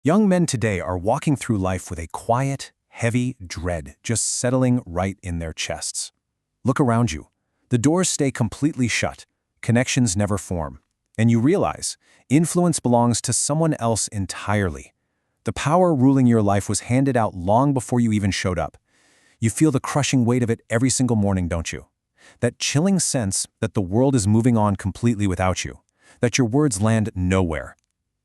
Young men today are walking through life with a quiet, heavy dread just settling right in their chests. Look around you. The doors stay completely shut, connections never form, and you realize influence belongs to someone else entirely. The power ruling your life was handed out long before you even showed up. You feel the crushing weight of it every single morning, don't you? That chilling sense that the world is moving on completely without you, that your words land nowhere.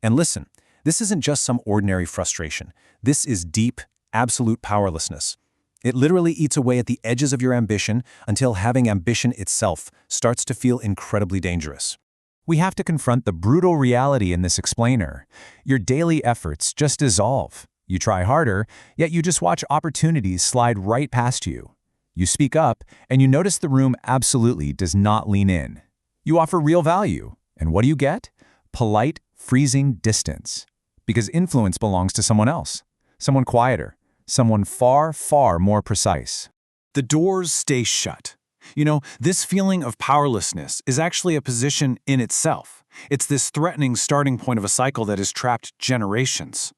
And listen, this isn't just some ordinary frustration. This is deep, absolute powerlessness. It literally eats away at the edges of your ambition until having ambition itself starts to feel incredibly dangerous. We have to confront the brutal reality in this explainer. Your daily efforts just dissolve. You try harder, yet you just watch opportunities slide right past you. You speak up, and you notice the room absolutely does not lean in. You offer real value, and what do you get? Polite, freezing distance. Because influence belongs to someone else, someone quieter, someone far, far more precise. The doors stay shut. This feeling of powerlessness is actually a position in itself. It's this threatening starting point of a cycle that has trapped generations.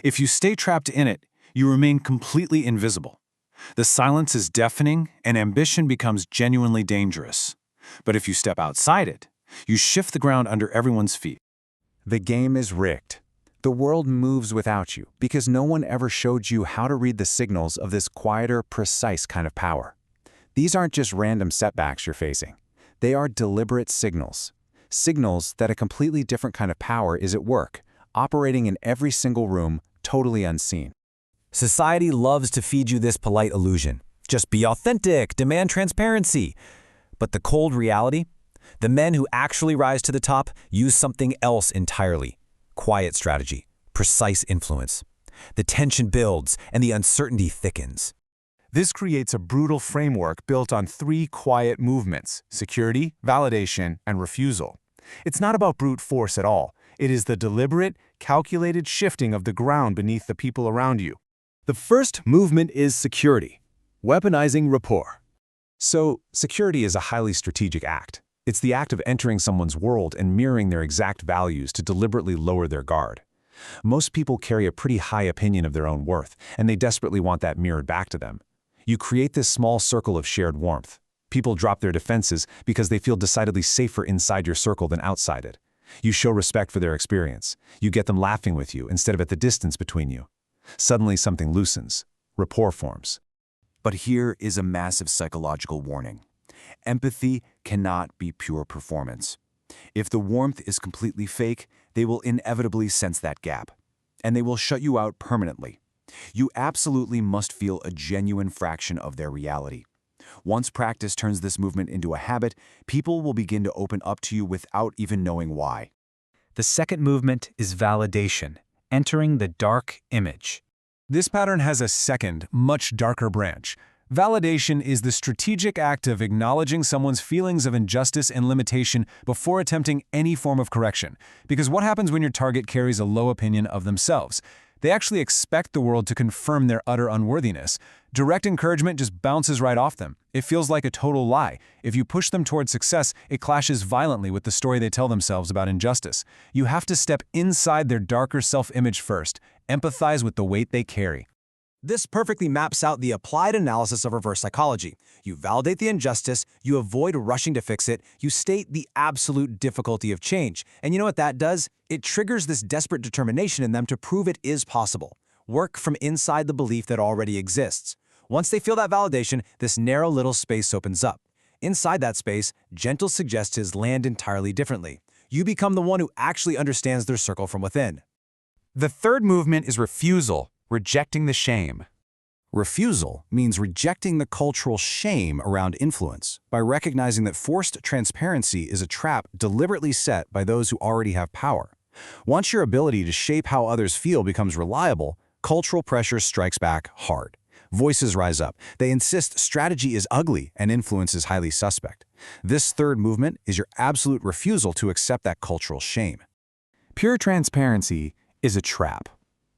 If you stay trapped in it, you remain completely invisible. The silence is deafening, and ambition becomes genuinely dangerous. But if you step outside it, you shift the ground under everyone's feet. The game is rigged. The world moves without you because no one ever showed you how to read the signals of this quieter, precise kind of power. These aren't just random setbacks you're facing. They are deliberate signals. Signals that a completely different kind of power is at work, operating in every single room, totally unseen. Society loves to feed you this polite illusion. Just be authentic, demand transparency. But the cold reality? The men who actually rise to the top use something else entirely. Quiet strategy, precise influence. The tension builds and the uncertainty thickens. This creates a brutal framework built on 3 quiet movements: security, validation, and refusal. It's not about brute force at all. It is the deliberate, calculated shifting of the ground beneath the people around you. The first movement is security, weaponizing rapport. So, security is a highly strategic act. It's the act of entering someone's world and mirroring their exact values to deliberately lower their guard. Most people carry a pretty high opinion of their own worth, and they desperately want that mirrored back to them. You create this small circle of shared warmth. People drop their defenses because they feel decidedly safer inside your circle than outside it. You show respect for their experience. You get them laughing with you instead of at the distance between you. Suddenly something loosens. Rapport forms. But here is a massive psychological warning. Empathy cannot be pure performance. If the warmth is completely fake, they will inevitably sense that gap, and they will shut you out permanently. You absolutely must feel a genuine fraction of their reality. Once practice turns this movement into a habit, people will begin to open up to you without even knowing why. The second movement is validation, entering the dark image. This pattern has a second, much darker branch. Validation is the strategic act of acknowledging someone's feelings of injustice and limitation before attempting any form of correction. Because what happens when your target carries a low opinion of themselves? They actually expect the world to confirm their utter unworthiness. Direct encouragement just bounces right off them. It feels like a total lie. If you push them toward success, it clashes violently with the story they tell themselves about injustice. You have to step inside their darker self-image first, empathize with the weight they carry. This perfectly maps out the applied analysis of reverse psychology. You validate the injustice, you avoid rushing to fix it, you state the absolute difficulty of change. And you know what that does? It triggers this desperate determination in them to prove it is possible. Work from inside the belief that already exists. Once they feel that validation, this narrow little space opens up. Inside that space, gentle suggestions land entirely differently. You become the one who actually understands their circle from within. The third movement is refusal, rejecting the shame. Refusal means rejecting the cultural shame around influence by recognizing that forced transparency is a trap deliberately set by those who already have power. Once your ability to shape how others feel becomes reliable, cultural pressure strikes back hard. Voices rise up. They insist strategy is ugly and influence is highly suspect. This third movement is your absolute refusal to accept that cultural shame. Pure transparency is a trap.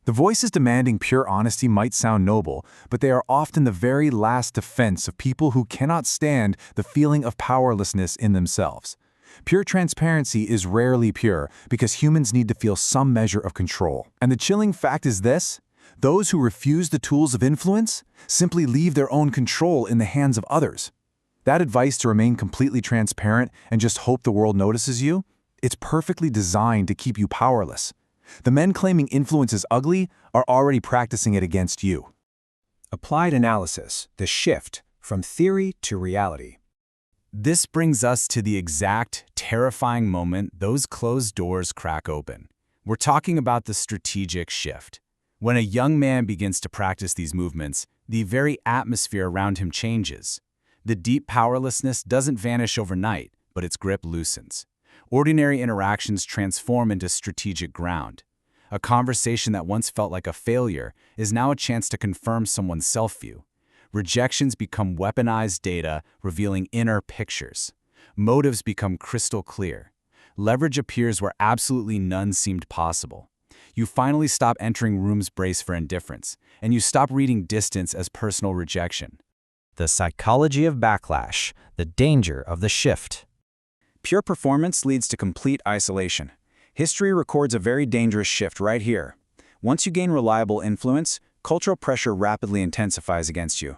The voices demanding pure honesty might sound noble, but they are often the very last defense of people who cannot stand the feeling of powerlessness in themselves. Pure transparency is rarely pure because humans need to feel some measure of control. And the chilling fact is this: those who refuse the tools of influence simply leave their own control in the hands of others. That advice to remain completely transparent and just hope the world notices you, it's perfectly designed to keep you powerless. The men claiming influence is ugly are already practicing it against you. Applied analysis, the shift from theory to reality. This brings us to the exact, terrifying moment those closed doors crack open. We're talking about the strategic shift. When a young man begins to practice these movements, the very atmosphere around him changes. The deep powerlessness doesn't vanish overnight, but its grip loosens. Ordinary interactions transform into strategic ground. A conversation that once felt like a failure is now a chance to confirm someone's self-view. Rejections become weaponized data, revealing inner pictures. Motives become crystal clear. Leverage appears where absolutely none seemed possible. You finally stop entering rooms braced for indifference, and you stop reading distance as personal rejection. The psychology of backlash, the danger of the shift. Pure performance leads to complete isolation. History records a very dangerous shift right here. Once you gain reliable influence, cultural pressure rapidly intensifies against you.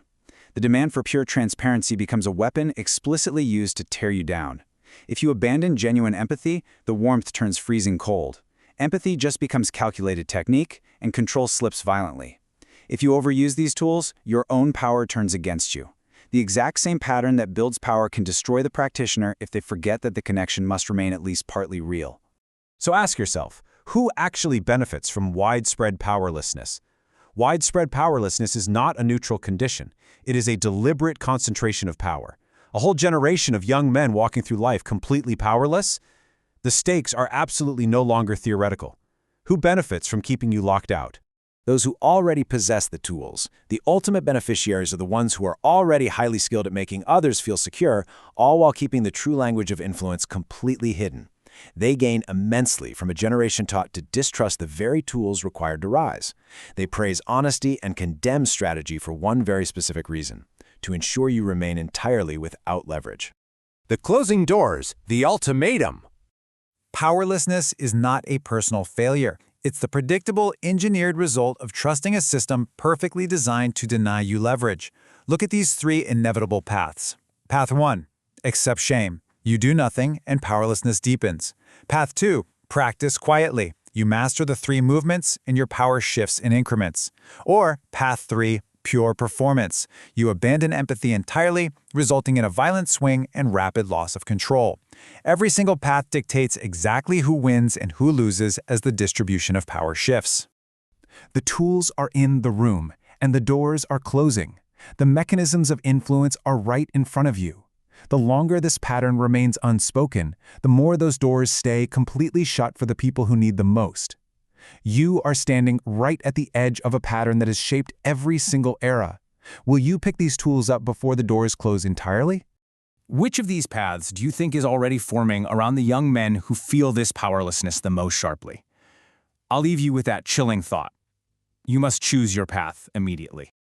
The demand for pure transparency becomes a weapon explicitly used to tear you down. If you abandon genuine empathy, the warmth turns freezing cold. Empathy just becomes calculated technique, and control slips violently. If you overuse these tools, your own power turns against you. The exact same pattern that builds power can destroy the practitioner if they forget that the connection must remain at least partly real. So ask yourself, who actually benefits from widespread powerlessness? Widespread powerlessness is not a neutral condition. It is a deliberate concentration of power. A whole generation of young men walking through life completely powerless? The stakes are absolutely no longer theoretical. Who benefits from keeping you locked out? Those who already possess the tools. The ultimate beneficiaries are the ones who are already highly skilled at making others feel secure, all while keeping the true language of influence completely hidden. They gain immensely from a generation taught to distrust the very tools required to rise. They praise honesty and condemn strategy for one very specific reason: to ensure you remain entirely without leverage. The closing doors, the ultimatum. Powerlessness is not a personal failure. It's the predictable, engineered result of trusting a system perfectly designed to deny you leverage. Look at these three inevitable paths. Path 1. Accept shame. You do nothing, and powerlessness deepens. Path 2. Practice quietly. You master the three movements, and your power shifts in increments. Or Path 3. Pure performance. You abandon empathy entirely, resulting in a violent swing and rapid loss of control. Every single path dictates exactly who wins and who loses as the distribution of power shifts. The tools are in the room, and the doors are closing. The mechanisms of influence are right in front of you. The longer this pattern remains unspoken, the more those doors stay completely shut for the people who need them most. You are standing right at the edge of a pattern that has shaped every single era. Will you pick these tools up before the doors close entirely? Which of these paths do you think is already forming around the young men who feel this powerlessness the most sharply? I'll leave you with that chilling thought. You must choose your path immediately.